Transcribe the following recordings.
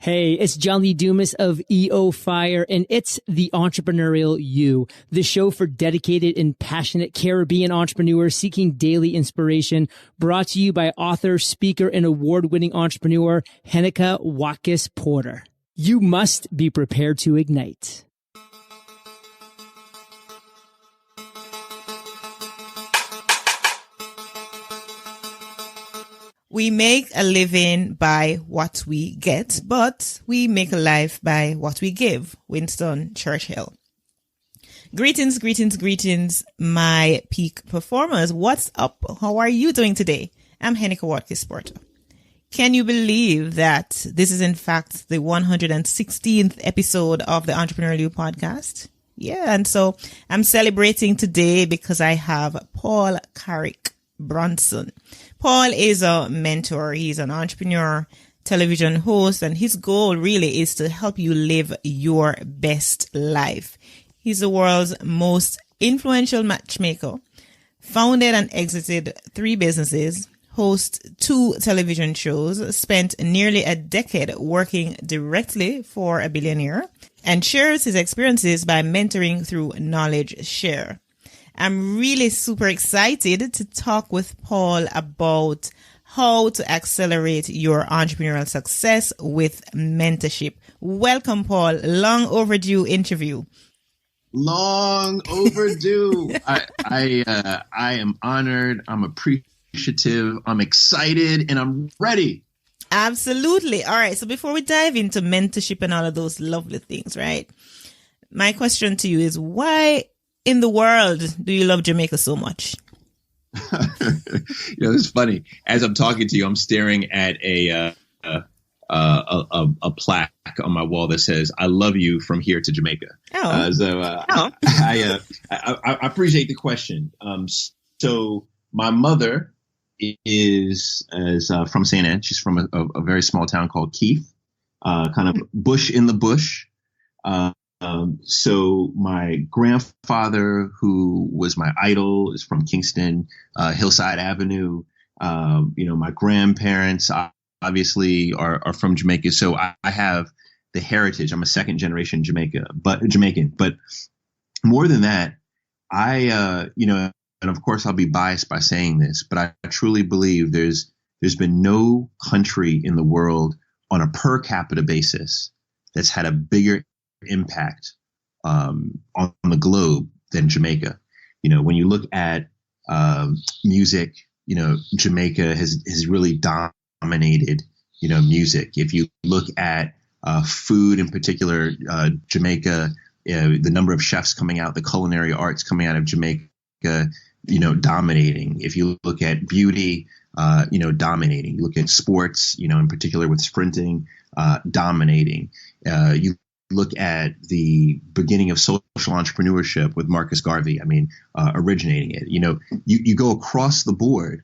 Hey, it's John Lee Dumas of EO Fire, and it's the Entrepreneurial You, the show for dedicated and passionate Caribbean entrepreneurs seeking daily inspiration, brought to you by author, speaker, and award-winning entrepreneur Heneka Watkis-Porter. You must be prepared to ignite. We make a living by what we get, but we make a life by what we give. Winston Churchill. Greetings, greetings, greetings, my peak performers. What's up? How are you doing today? I'm Heneka Watkis-Porter. Can you believe that this is in fact the 116th episode of the Entrepreneurial podcast? Yeah, and so I'm celebrating today because I have Paul Carrick Brunson. Paul is a mentor. He's an entrepreneur, television host, and his goal really is to help you live your best life. He's the world's most influential matchmaker, founded and exited 3 businesses, hosts 2 television shows, spent nearly a decade working directly for a billionaire, and shares his experiences by mentoring through Knowledge Share. I'm really super excited to talk with Paul about how to accelerate your entrepreneurial success with mentorship. Welcome, Paul. Long overdue interview. Long overdue. I am honored. I'm appreciative. I'm excited, and I'm ready. Absolutely. All right. So before we dive into mentorship and all of those lovely things, right? My question to you is, why in the world do you love Jamaica so much? It's funny. As I'm talking to you, I'm staring at a plaque on my wall that says, "I love you from here to Jamaica." I appreciate the question. So my mother is from St. Anne. She's from a very small town called Keith, kind of bush in the bush. So my grandfather, who was my idol, is from Kingston, Hillside Avenue. My grandparents obviously are from Jamaica. So I have the heritage. I'm a second generation Jamaican, but more than that, and of course I'll be biased by saying this, but I truly believe there's been no country in the world on a per capita basis that's had a bigger impact on the globe than Jamaica. When you look at music, Jamaica has really dominated music. If you look at food in particular, Jamaica, the number of chefs coming out, the culinary arts coming out of Jamaica, dominating. If you look at beauty, dominating. You look at sports, in particular with sprinting, dominating. You look at the beginning of social entrepreneurship with Marcus Garvey, originating it. You go across the board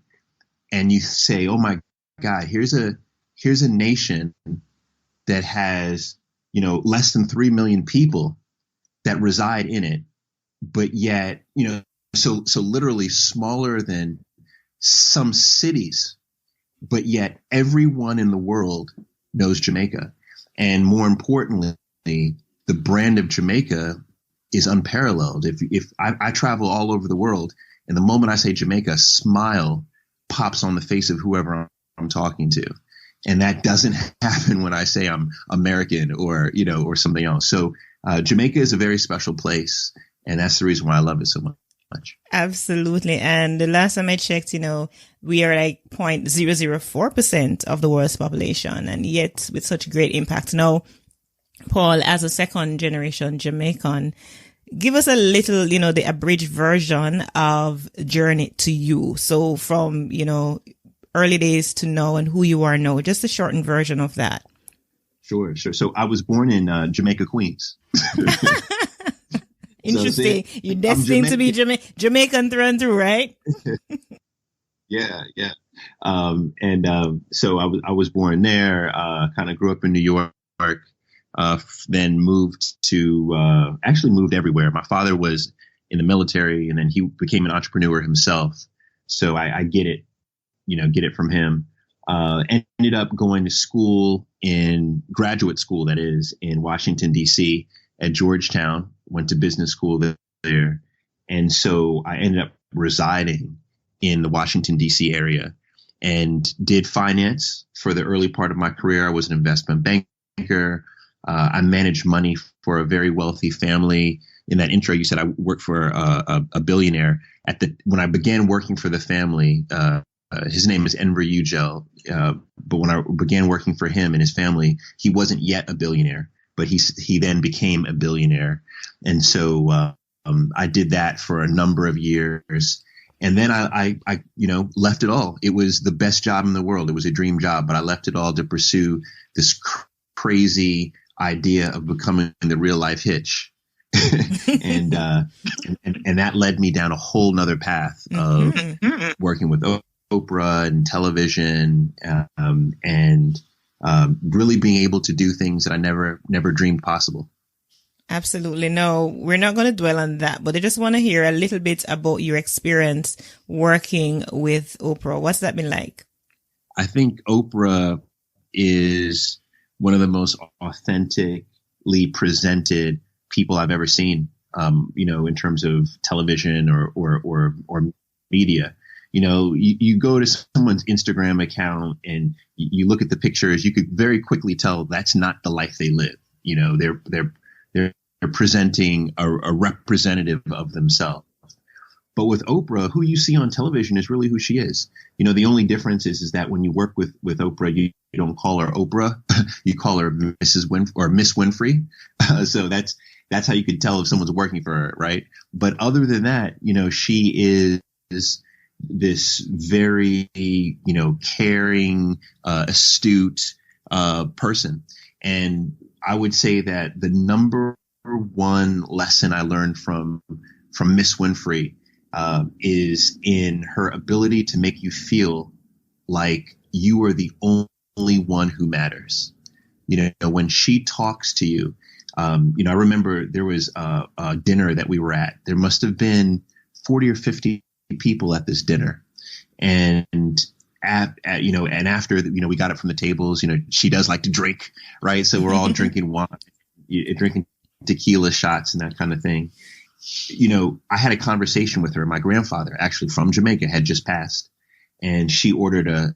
and you say, oh my God, here's a nation that has, less than 3 million people that reside in it, but yet, so literally smaller than some cities, but yet everyone in the world knows Jamaica. And more importantly, the brand of Jamaica is unparalleled. If I travel all over the world, and the moment I say Jamaica, a smile pops on the face of whoever I'm talking to. And that doesn't happen when I say I'm American or something else. So Jamaica is a very special place. And that's the reason why I love it so much. Absolutely. And the last time I checked, we are like 0.004% of the world's population, and yet with such great impact. Now, Paul, as a second generation Jamaican, give us a little, the abridged version of Journey to You. So from, early days to now and who you are now, just a shortened version of that. Sure. So I was born in Jamaica, Queens. Interesting. You're destined to be Jamaican through and through, right? Yeah. So I was born there, kind of grew up in New York, then moved everywhere. My father was in the military, and then he became an entrepreneur himself. So I get it from him. Ended up going to school graduate school, that is, in Washington, D.C. at Georgetown, went to business school there. And so I ended up residing in the Washington, D.C. area and did finance for the early part of my career. I was an investment banker. I managed money for a very wealthy family. In that intro, you said I worked for a billionaire. When I began working for the family, his name is Enver Yücel. But when I began working for him and his family, he wasn't yet a billionaire, but he then became a billionaire. And so I did that for a number of years. And then I left it all. It was the best job in the world. It was a dream job, but I left it all to pursue this crazy idea of becoming the real life Hitch. and that led me down a whole nother path of working with Oprah and television, and really being able to do things that I never dreamed possible. Absolutely. No, we're not going to dwell on that, but I just want to hear a little bit about your experience working with Oprah. What's that been like? I think Oprah is one of the most authentically presented people I've ever seen, in terms of television or media. You go to someone's Instagram account and you look at the pictures, you could very quickly tell that's not the life they live. They're presenting a representative of themselves. But with Oprah, who you see on television is really who she is. The only difference is that when you work with Oprah, you don't call her Oprah, you call her Mrs. or Miss Winfrey. So that's how you could tell if someone's working for her, right? But other than that, she is this very, caring, astute person. And I would say that the number one lesson I learned from Miss Winfrey is in her ability to make you feel like you are the only one who matters. When she talks to you, I remember there was a dinner that we were at. There must have been 40 or 50 people at this dinner. And after, we got up from the tables, she does like to drink, right? So we're all drinking wine, drinking tequila shots and that kind of thing. I had a conversation with her. My grandfather, actually from Jamaica, had just passed, and she ordered a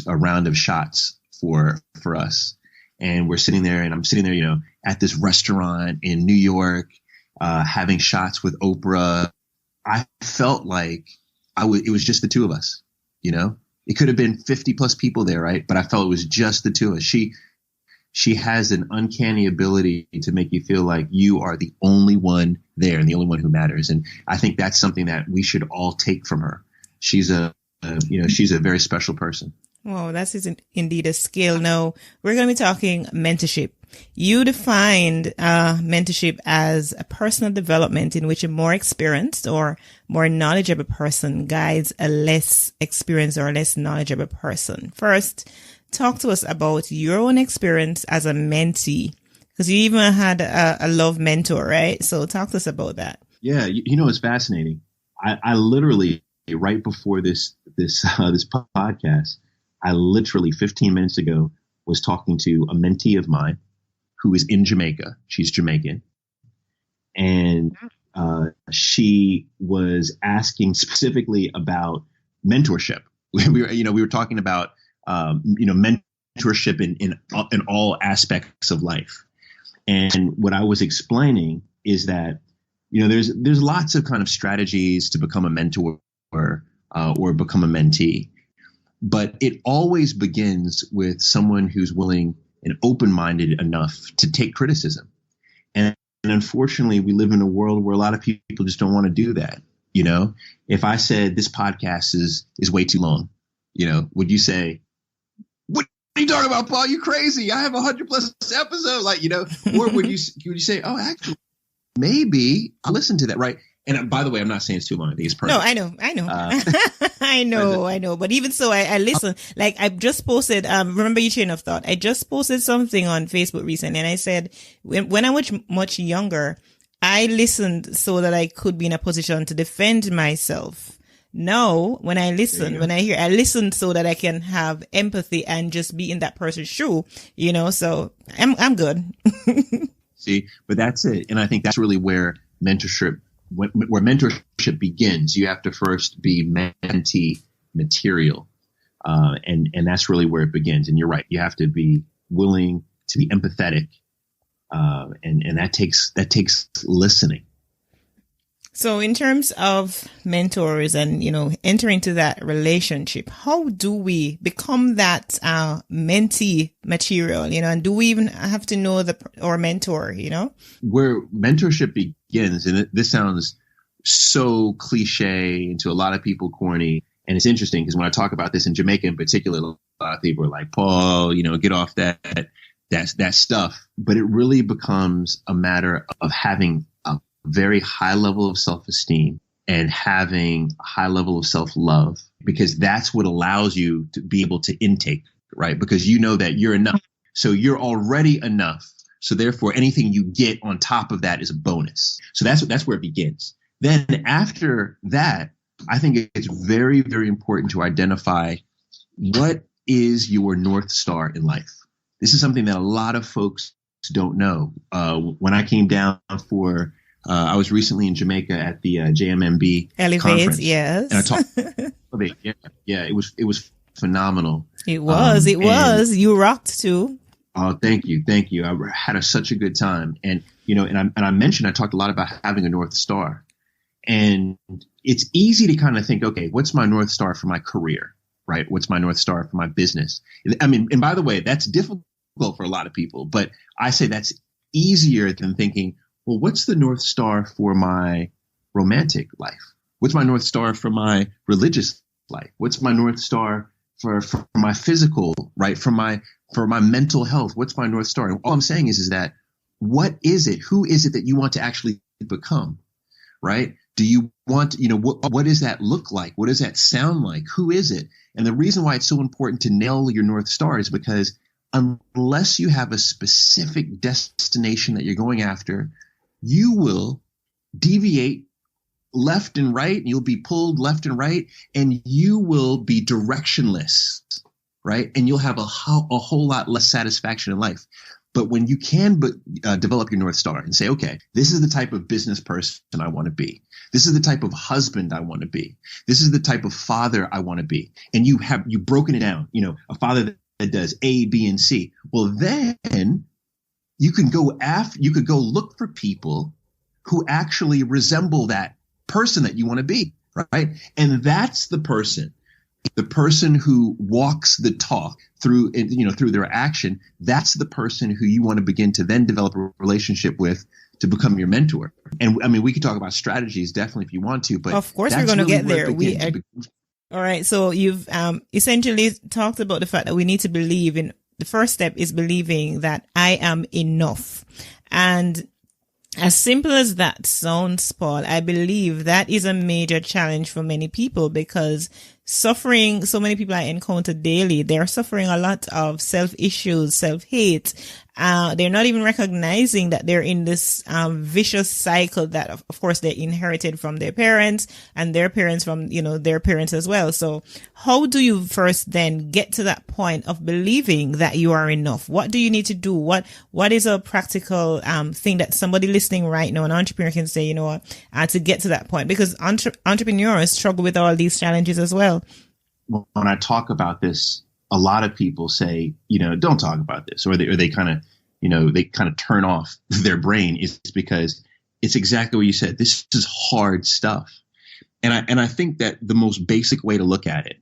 round of shots for us. And we're sitting there, and I'm sitting there, at this restaurant in New York, having shots with Oprah. I felt like it was just the two of us, It could have been 50 plus people there, right? But I felt it was just the two of us. She has an uncanny ability to make you feel like you are the only one there and the only one who matters. And I think that's something that we should all take from her. She's she's a very special person. Well, that is indeed a skill. Now, we're going to be talking mentorship. You defined mentorship as a personal development in which a more experienced or more knowledgeable person guides a less experienced or less knowledgeable person. First, talk to us about your own experience as a mentee, because you even had a love mentor, right? So talk to us about that. Yeah, it's fascinating. I literally, right before this podcast, I literally 15 minutes ago was talking to a mentee of mine who is in Jamaica. She's Jamaican. And she was asking specifically about mentorship. We were talking about, mentorship in all aspects of life. And what I was explaining is that, there's lots of kind of strategies to become a mentor or become a mentee. But it always begins with someone who's willing and open-minded enough to take criticism. And unfortunately, we live in a world where a lot of people just don't want to do that. If I said this podcast is way too long, would you say, what are you talking about, Paul? You crazy. I have 100 plus episodes, or would you say, oh, actually, maybe I'll listen to that. Right. And by the way, I'm not saying it's too long. I think it's perfect. No, I know. I know. But even so, I listen. Like I just posted, remember your chain of thought. I just posted something on Facebook recently, and I said, when I was much younger, I listened so that I could be in a position to defend myself Now, when I listen, when I hear, I listen so that I can have empathy and just be in that person's shoe, so I'm good. See, but that's it. And I think that's really where mentorship begins. You have to first be mentee material. And that's really where it begins. And you're right. You have to be willing to be empathetic. And that takes listening. So in terms of mentors and, enter into that relationship, how do we become that mentee material, and do we even have to know our mentor, Where mentorship begins, and this sounds so cliche and to a lot of people corny, and it's interesting because when I talk about this in Jamaica in particular, a lot of people are like, Paul, get off that stuff. But it really becomes a matter of having a very high level of self-esteem and having a high level of self-love, because that's what allows you to be able to intake, right? Because you know that you're enough. So you're already enough. So therefore, anything you get on top of that is a bonus. So that's where it begins. Then after that, I think it's very, very important to identify what is your North Star in life. This is something that a lot of folks don't know. When I came down for I was recently in Jamaica at the JMMB conference. Yes. And I talked. Yeah. It was phenomenal. It was. You rocked too. Oh, thank you. I had such a good time. And I mentioned I talked a lot about having a North Star, and it's easy to kind of think, okay, what's my North Star for my career, right? What's my North Star for my business? I mean, and by the way, that's difficult for a lot of people, but I say that's easier than thinking, well, what's the North Star for my romantic life? What's my North Star for my religious life? What's my North Star for my physical, right? For my mental health? What's my North Star? And all I'm saying is that what is it? Who is it that you want to actually become, right? Do you want, what does that look like? What does that sound like? Who is it? And the reason why it's so important to nail your North Star is because unless you have a specific destination that you're going after, you will deviate left and right, and you'll be pulled left and right, and you will be directionless, right? And you'll have a whole lot less satisfaction in life. But when you can develop your North Star and say, okay, this is the type of business person I want to be. This is the type of husband I want to be. This is the type of father I want to be. And you've broken it down, a father that does A, B, and C. Well, then you could go look for people who actually resemble that person that you want to be, right? And that's the person who walks the talk through their action. That's the person who you want to begin to then develop a relationship with to become your mentor. And I mean, we could talk about strategies definitely if you want to, but of course we're going to get there. All right. So you've essentially talked about the fact that we need to believe in. The first step is believing that I am enough. And as simple as that sounds, Paul, I believe that is a major challenge for many people, because suffering, so many people I encounter daily, they're suffering a lot of self-issues, self-hate. They're not even recognizing that they're in this vicious cycle that, of course, they inherited from their parents and their parents from, their parents as well. So how do you first then get to that point of believing that you are enough? What do you need to do? What is a practical thing that somebody listening right now, an entrepreneur, can say, to get to that point? Because entrepreneurs struggle with all these challenges as well. When I talk about this, a lot of people say, don't talk about this, or they kind of turn off their brain. It's because it's exactly what you said. This is hard stuff. And I think that the most basic way to look at it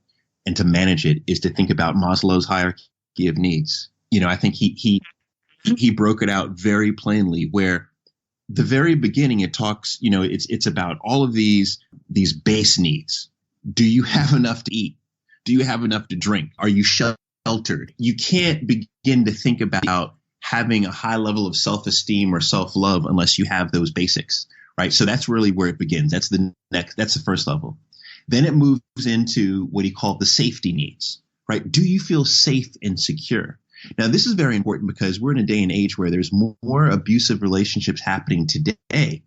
and to manage it is to think about Maslow's hierarchy of needs. I think he broke it out very plainly, where the very beginning it talks, it's about all of these base needs. Do you have enough to eat? Do you have enough to drink? Are you sheltered? You can't begin to think about having a high level of self-esteem or self-love unless you have those basics, right? So that's really where it begins. That's the first level. Then it moves into what he called the safety needs, right? Do you feel safe and secure? Now, this is very important because we're in a day and age where there's more abusive relationships happening today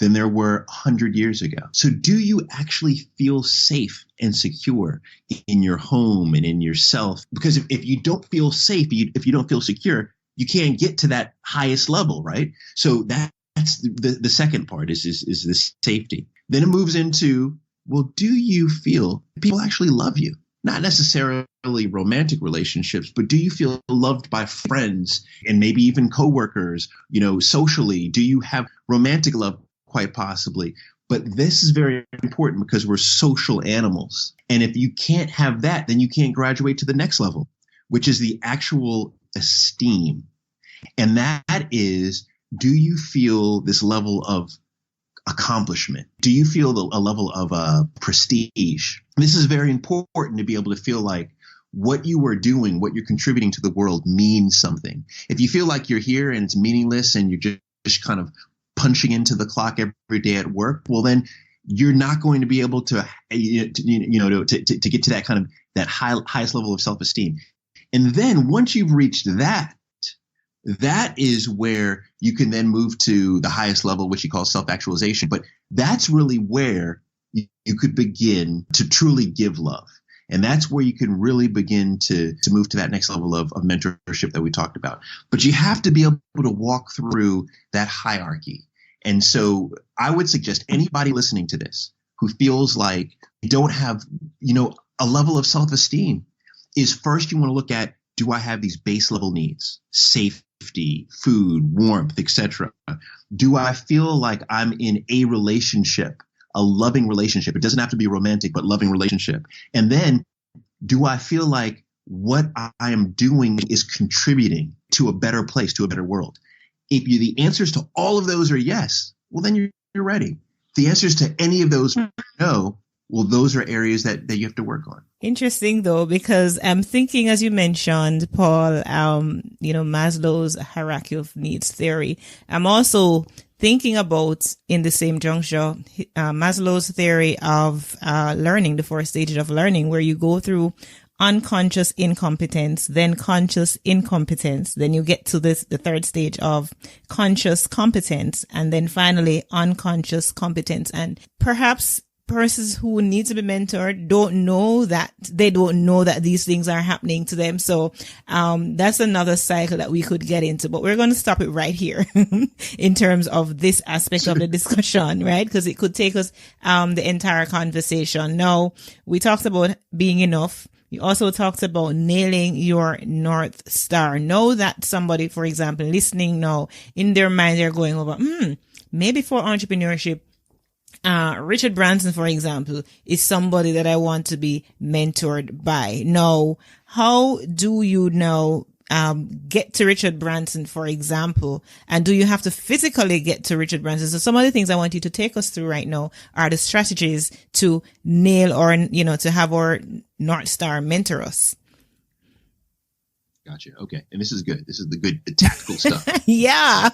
than there were 100 years ago. So do you actually feel safe and secure in your home and in yourself? Because if you don't feel safe, if you don't feel secure, you can't get to that highest level, right? So that's the second part is the safety. Then it moves into, well, do you feel people actually love you? Not necessarily romantic relationships, but do you feel loved by friends and maybe even coworkers, socially? Do you have romantic love? Quite possibly. But this is very important because we're social animals. And if you can't have that, then you can't graduate to the next level, which is the actual esteem. And that is, do you feel this level of accomplishment? Do you feel a level of prestige? This is very important to be able to feel like what you are doing, what you're contributing to the world means something. If you feel like you're here and it's meaningless and you're just kind of punching into the clock every day at work, well, then you're not going to be able to get to that kind of that highest level of self-esteem. And then once you've reached that is where you can then move to the highest level, which you call self-actualization. But that's really where you could begin to truly give love. And that's where you can really begin to move to that next level of mentorship that we talked about. But you have to be able to walk through that hierarchy. And so I would suggest anybody listening to this who feels like you don't have, a level of self-esteem is first you want to look at, do I have these base level needs? Safety, food, warmth, etc. Do I feel like I'm in a relationship? A loving relationship. It doesn't have to be romantic, but loving relationship. And then do I feel like what I am doing is contributing to a better place, to a better world? If the answers to all of those are yes, well, then you're ready. The answers to any of those are no, well, those are areas that you have to work on. Interesting, though, because I'm thinking, as you mentioned, Paul, Maslow's hierarchy of needs theory. I'm also thinking about, in the same juncture, Maslow's theory of learning, the 4 stages of learning, where you go through unconscious incompetence, then conscious incompetence, then you get to the third stage of conscious competence, and then finally unconscious competence. And perhaps persons who need to be mentored don't know that these things are happening to them. So that's another cycle that we could get into, but we're going to stop it right here in terms of this aspect of the discussion, right? Because it could take us the entire conversation. Now, we talked about being enough. You also talked about nailing your North Star. Know that somebody, for example, listening now, in their mind, they're going over, maybe for entrepreneurship, Richard Brunson, for example, is somebody that I want to be mentored by. Now, how do you now get to Richard Brunson, for example, and do you have to physically get to Richard Brunson? So some of the things I want you to take us through right now are the strategies to nail or, to have our North Star mentor us. Gotcha. Okay. And this is good. This is the tactical stuff. Yeah.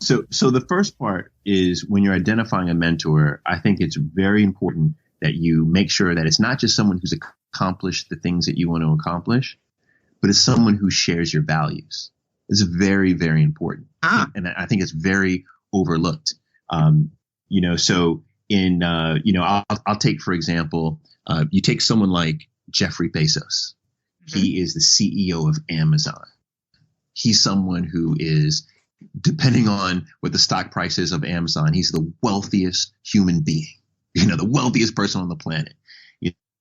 So the first part is when you're identifying a mentor, I think it's very important that you make sure that it's not just someone who's accomplished the things that you want to accomplish, but it's someone who shares your values. It's very, very important. And I think it's very overlooked. So I'll take, for example, you take someone like Jeffrey Bezos. Mm-hmm. He is the CEO of Amazon. He's someone who is, depending on what the stock price is of Amazon, he's the wealthiest human being, the wealthiest person on the planet.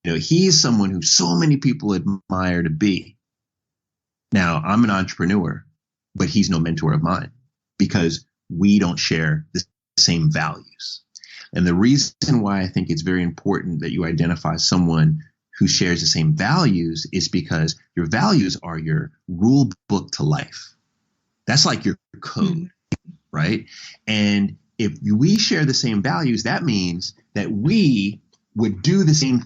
He's someone who so many people admire to be. Now, I'm an entrepreneur, but he's no mentor of mine because we don't share the same values. And the reason why I think it's very important that you identify someone who shares the same values is because your values are your rule book to life. That's like your code, right? And if we share the same values, that means that we would do the same.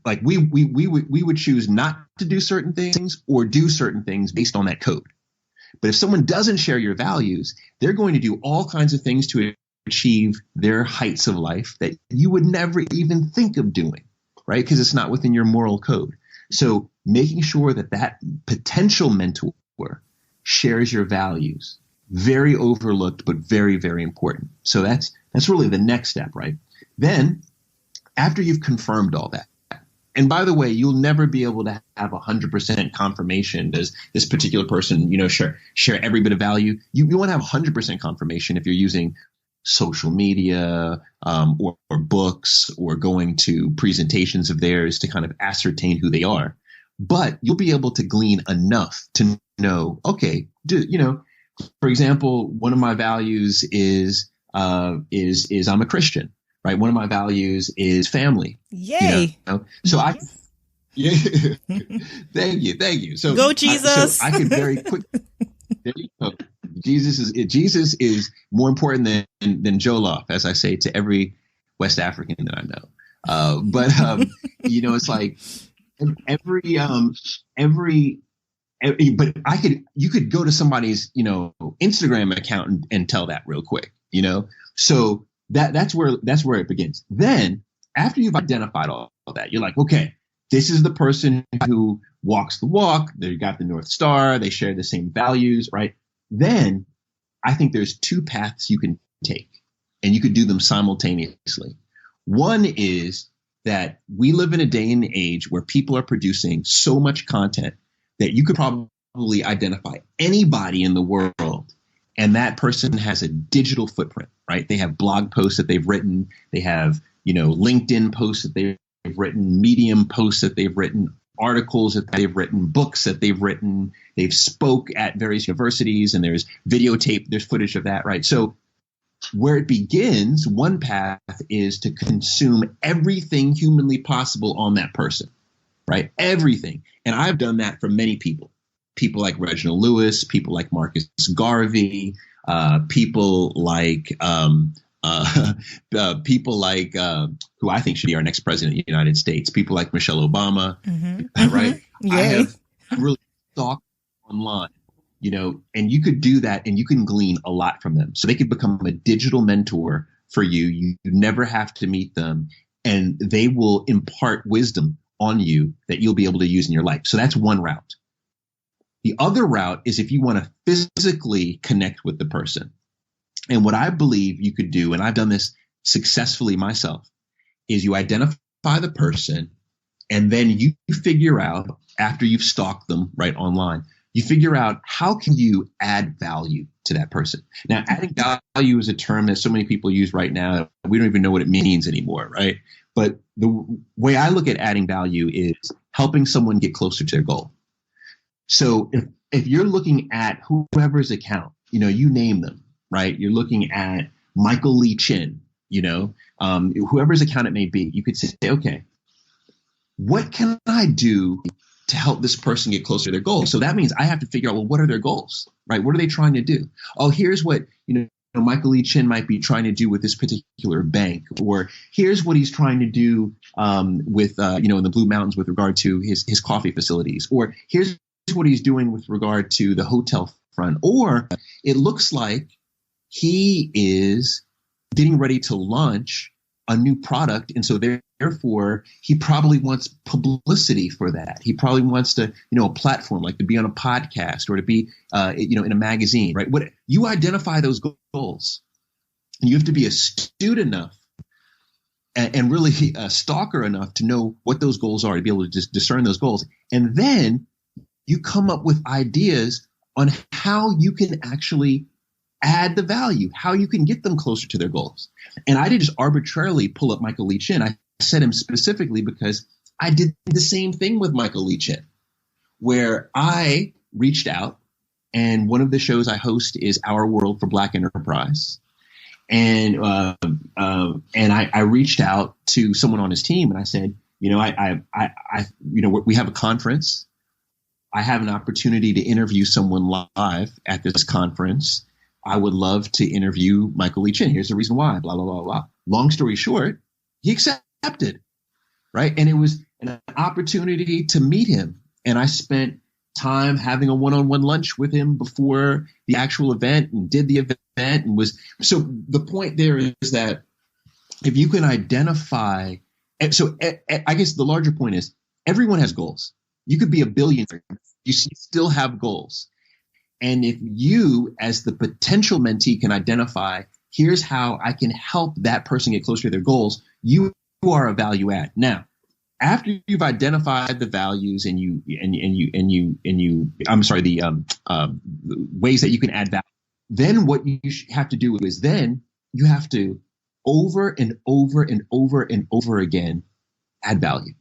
Like we would choose not to do certain things or do certain things based on that code. But if someone doesn't share your values, they're going to do all kinds of things to achieve their heights of life that you would never even think of doing, right? Because it's not within your moral code. So making sure that potential mentor shares your values Very overlooked, but very, very important. So that's really the next step, right? Then after you've confirmed all that, and by the way, you'll never be able to have 100% confirmation. Does this particular person, share every bit of value? You want to have 100% confirmation if you're using social media or books or going to presentations of theirs to kind of ascertain who they are. But you'll be able to glean enough to know, okay, for example, one of my values is I'm a Christian. Right. One of my values is family. Yay. So yeah. Thank you. So go Jesus. I could very quick. There you go. Jesus is more important than Jollof, as I say to every West African that I know. But it's like you could go to somebody's, Instagram account and tell that real quick, so that's where it begins. Then after you've identified all that, you're like, okay, this is the person who walks the walk. They got the North Star. They share the same values, right? Then I think there's two paths you can take, and you could do them simultaneously. One is that we live in a day and age where people are producing so much content that you could probably identify anybody in the world, and that person has a digital footprint, right? They have blog posts that they've written. They have, LinkedIn posts that they've written, Medium posts that they've written, articles that they've written, books that they've written. They've spoke at various universities, and there's videotape, there's footage of that, right? So where it begins, one path is to consume everything humanly possible on that person, right? Everything. And I've done that for many people. People like Reginald Lewis, people like Marcus Garvey, people like who I think should be our next president of the United States, people like Michelle Obama, right? I have really stalked online, and you could do that and you can glean a lot from them. So they could become a digital mentor for you. You never have to meet them, and they will impart wisdom on you that you'll be able to use in your life. So that's one route. The other route is if you want to physically connect with the person. And what I believe you could do, and I've done this successfully myself, is you identify the person, and then you figure out, after you've stalked them right online, you figure out how can you add value to that person. Now, adding value is a term that so many people use right now. We don't even know what it means anymore, right? But the way I look at adding value is helping someone get closer to their goal. So if you're looking at whoever's account, you name them, right? You're looking at Michael Lee Chin, whoever's account it may be, you could say, okay, what can I do to help this person get closer to their goals? So that means I have to figure out, well, what are their goals, right? What are they trying to do? Oh, here's what, Michael Lee Chin might be trying to do with this particular bank, or here's what he's trying to do with, in the Blue Mountains with regard to his coffee facilities, or here's what he's doing with regard to the hotel front, or it looks like he is getting ready to launch a new product. And so therefore he probably wants publicity for that. He probably wants to, a platform like to be on a podcast or to be, in a magazine, right? What you identify those goals, and you have to be astute enough and really a stalker enough to know what those goals are, to be able to just discern those goals. And then you come up with ideas on how you can actually add the value, how you can get them closer to their goals. And I didn't just arbitrarily pull up Michael Lee Chin. I said him specifically because I did the same thing with Michael Lee Chin, where I reached out, and one of the shows I host is Our World for Black Enterprise. And I reached out to someone on his team, and I said, we have a conference. I have an opportunity to interview someone live at this conference. I would love to interview Michael Lee Chin. Here's the reason why, blah, blah, blah, blah. Long story short, he accepted, right? And it was an opportunity to meet him. And I spent time having a one-on-one lunch with him before the actual event, and did the event, and so the point there is that if you can identify, and so I guess the larger point is everyone has goals. You could be a billionaire. You still have goals. And if you, as the potential mentee, can identify, here's how I can help that person get closer to their goals, you are a value add. Now, after you've identified the values and the ways that you can add value, then what you have to do is then you have to over and over and over and over again add value.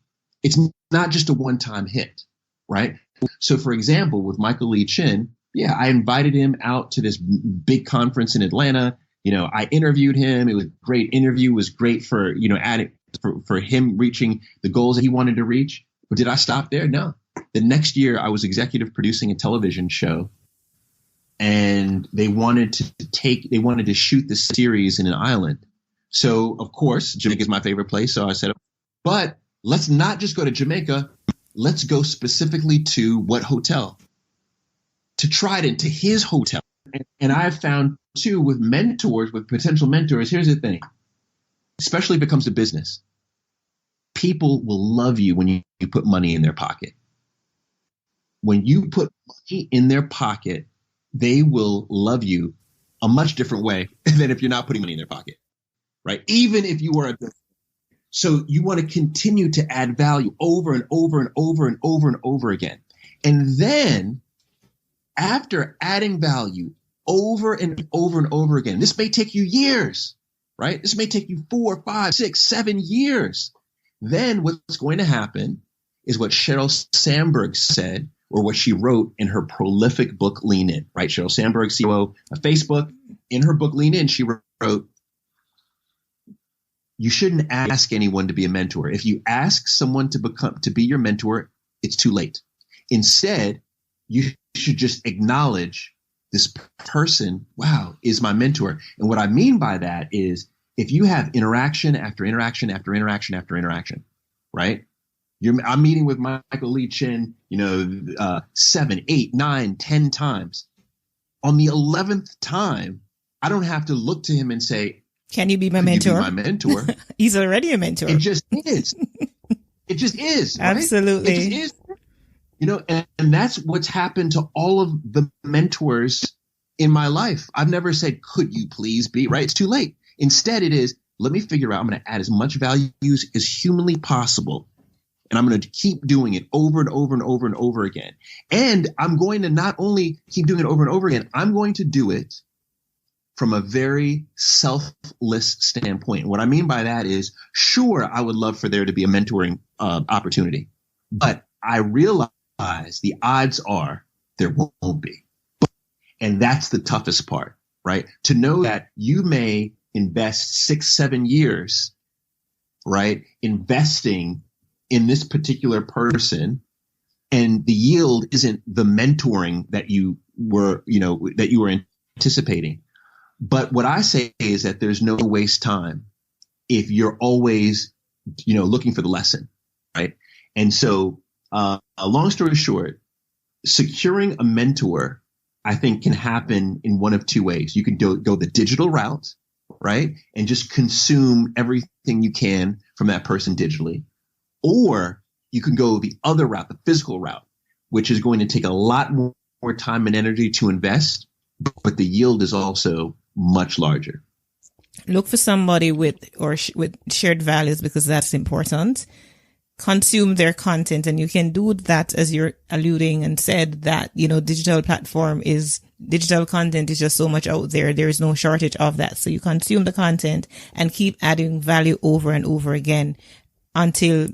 It's not just a one-time hit, right? So, for example, with Michael Lee Chin, I invited him out to this big conference in Atlanta. I interviewed him. It was a great interview. It was great for, for him reaching the goals that he wanted to reach. But did I stop there? No. The next year I was executive producing a television show, and they wanted to shoot the series in an island. So of course, Jamaica is my favorite place. So I said, but let's not just go to Jamaica. Let's go specifically to what hotel? To Trident, to his hotel. And I've found too, with potential mentors, here's the thing, especially if it comes to business, people will love you when you put money in their pocket. When you put money in their pocket, they will love you a much different way than if you're not putting money in their pocket, right? Even if you are a business. So you want to continue to add value over and over and over and over and over again. And then after adding value over and over and over again, this may take you years, right? This may take you 4, 5, 6, 7 years. Then what's going to happen is what Sheryl Sandberg said, or what she wrote in her prolific book, Lean In, right? Sheryl Sandberg, CEO of Facebook, in her book, Lean In, she wrote, you shouldn't ask anyone to be a mentor. If you ask someone to be your mentor, it's too late. Instead, you should just acknowledge this person, wow, is my mentor. And what I mean by that is if you have interaction after interaction after interaction after interaction, right? I'm meeting with Michael Lee Chin, 7, 8, 9, 10 times. On the 11th time, I don't have to look to him and say, can you be my mentor? You be my mentor? He's already a mentor. It just is. It just is. Right? Absolutely. It just is. And that's what's happened to all of the mentors in my life. I've never said, could you please be, right? It's too late. Instead, it is, let me figure out, I'm going to add as much value as humanly possible. And I'm going to keep doing it over and over and over and over again. And I'm going to not only keep doing it over and over again, I'm going to do it from a very selfless standpoint. What I mean by that is, sure, I would love for there to be a mentoring opportunity, but I realize the odds are there won't be. And that's the toughest part, right? To know that you may invest 6, 7 years, right, investing in this particular person, and the yield isn't the mentoring that you were anticipating. But what I say is that there's no waste time if you're always, looking for the lesson, right? And so, a long story short, securing a mentor, I think, can happen in one of two ways. You can go the digital route, right? And just consume everything you can from that person digitally. Or you can go the other route, the physical route, which is going to take a lot more time and energy to invest, but the yield is also much larger. Look for somebody with shared values, because that's important. Consume their content, and you can do that, as you're alluding and said, that, digital content is just so much out there. There is no shortage of that. So you consume the content and keep adding value over and over again until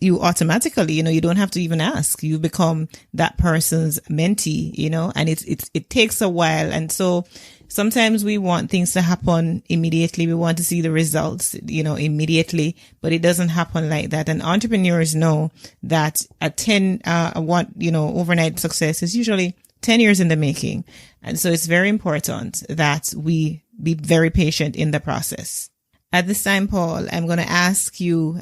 you automatically, you don't have to even ask. You become that person's mentee, and it takes a while. And so sometimes we want things to happen immediately. We want to see the results, immediately, but it doesn't happen like that. And entrepreneurs know that overnight success is usually 10 years in the making. And so it's very important that we be very patient in the process. At this time, Paul, I'm going to ask you,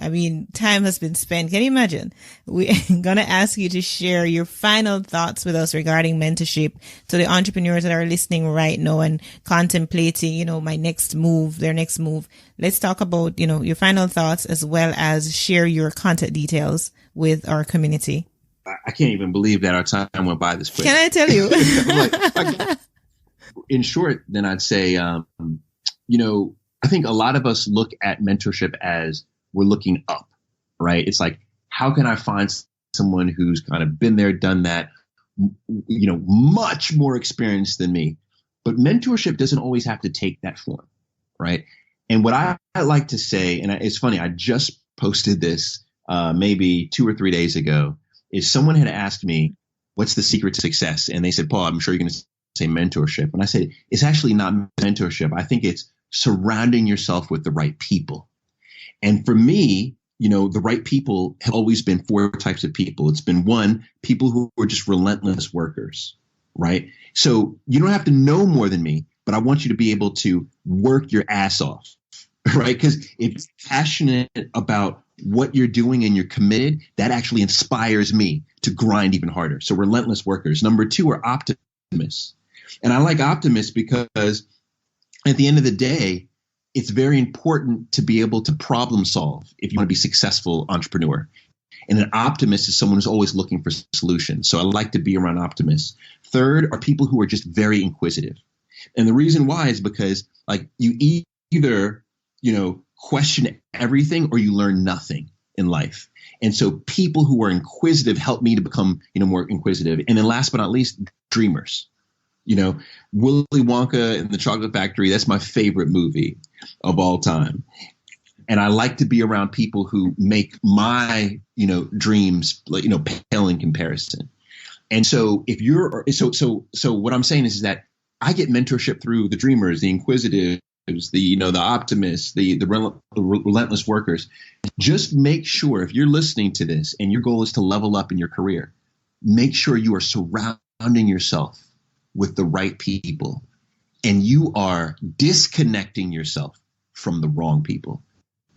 time has been spent. Can you imagine? We're going to ask you to share your final thoughts with us regarding mentorship to the entrepreneurs that are listening right now and contemplating, their next move. Let's talk about, your final thoughts, as well as share your contact details with our community. I can't even believe that our time went by this quick. Can I tell you? In short, then I'd say, I think a lot of us look at mentorship as we're looking up, right? It's like, how can I find someone who's kind of been there, done that, much more experienced than me? But mentorship doesn't always have to take that form, right? And what I like to say, and it's funny, I just posted this maybe 2 or 3 days ago, is someone had asked me, what's the secret to success? And they said, Paul, I'm sure you're going to say mentorship. And I said, it's actually not mentorship. I think it's surrounding yourself with the right people. And for me, the right people have always been 4 types of people. It's been 1, people who are just relentless workers, right? So you don't have to know more than me, but I want you to be able to work your ass off, right? Because if you're passionate about what you're doing and you're committed, that actually inspires me to grind even harder. So relentless workers. Number 2 are optimists. And I like optimists because at the end of the day, it's very important to be able to problem solve if you want to be a successful entrepreneur. And an optimist is someone who's always looking for solutions. So I like to be around optimists. 3rd are people who are just very inquisitive. And the reason why is because you either, question everything or you learn nothing in life. And so people who are inquisitive help me to become, more inquisitive. And then last but not least, dreamers. Willy Wonka and the Chocolate Factory, that's my favorite movie of all time. And I like to be around people who make my, dreams, pale in comparison. And so if you're, so what I'm saying is that I get mentorship through the dreamers, the inquisitives, the optimists, the relentless workers. Just make sure if you're listening to this and your goal is to level up in your career, make sure you are surrounding yourself with the right people and you are disconnecting yourself from the wrong people.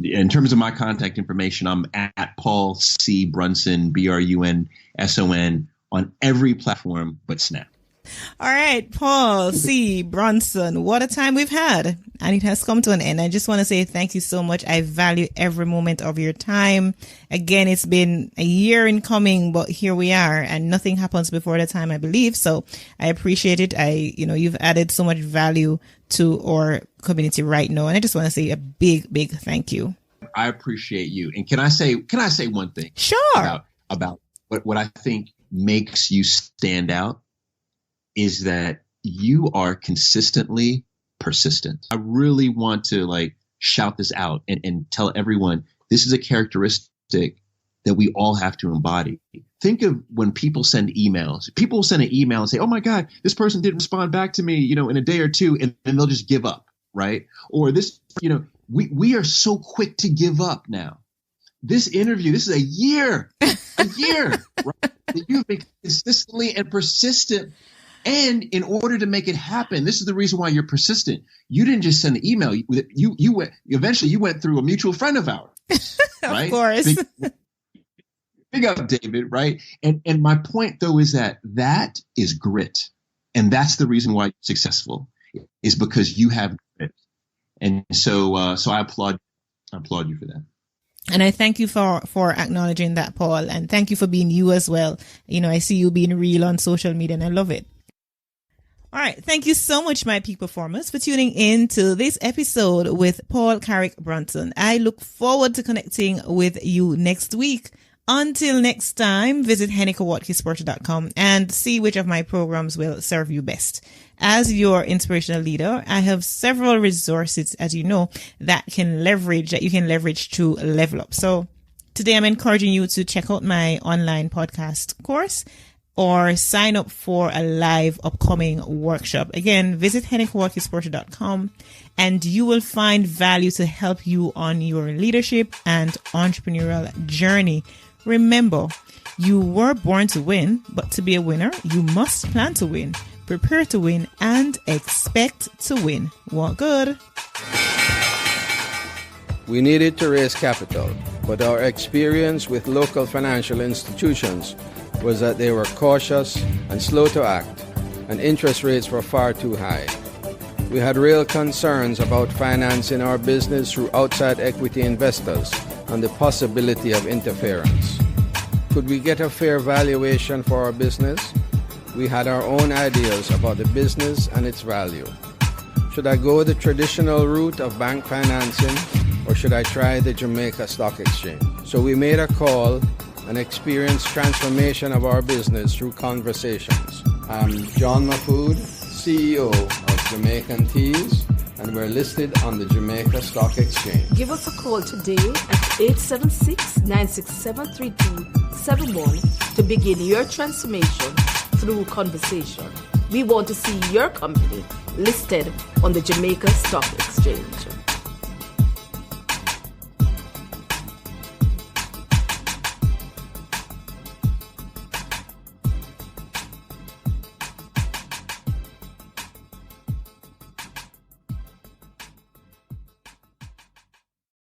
In terms of my contact information, I'm at Paul C. Brunson, Brunson, on every platform but Snap. All right, Paul C. Brunson, what a time we've had. And it has come to an end. I just want to say thank you so much. I value every moment of your time. Again, it's been a year in coming, but here we are and nothing happens before the time, I believe. So I appreciate it. You've added so much value to our community right now. And I just want to say a big, big thank you. I appreciate you. And can I say one thing? Sure. About what I think makes you stand out is that you are consistently persistent. I really want to shout this out and tell everyone this is a characteristic that we all have to embody. Think of when people send emails. People send an email and say, oh my God, this person didn't respond back to me, in a day or two, and they'll just give up, right? Or this, we are so quick to give up now. This interview, this is a year, right? You've been consistently and persistent. And in order to make it happen, this is the reason why you're persistent. You didn't just send the email. You went through a mutual friend of ours, right? Of course. Big up, David, right? And my point though is that is grit, and that's the reason why you're successful is because you have grit. And so I applaud you for that. And I thank you for acknowledging that, Paul, and thank you for being you as well. I see you being real on social media, and I love it. All right. Thank you so much, my peak performers, for tuning in to this episode with Paul Carrick Brunson. I look forward to connecting with you next week. Until next time, visit HenekaWatkis-Porter.com and see which of my programs will serve you best. As your inspirational leader, I have several resources, as you know, that you can leverage to level up. So today I'm encouraging you to check out my online podcast course or sign up for a live upcoming workshop. Again, visit HenekaWatkis-Porter.com and you will find value to help you on your leadership and entrepreneurial journey. Remember, you were born to win, but to be a winner, you must plan to win, prepare to win, and expect to win. What good? We needed to raise capital, but our experience with local financial institutions was that they were cautious and slow to act, and interest rates were far too high. We had real concerns about financing our business through outside equity investors and the possibility of interference. Could we get a fair valuation for our business? We had our own ideas about the business and its value. Should I go the traditional route of bank financing, or should I try the Jamaica Stock Exchange? So we made a call and experienced transformation of our business through conversations. I'm John Mafood, CEO of Jamaican Teas, and we're listed on the Jamaica Stock Exchange. Give us a call today at 876-967-3271 to begin your transformation through conversation. We want to see your company listed on the Jamaica Stock Exchange.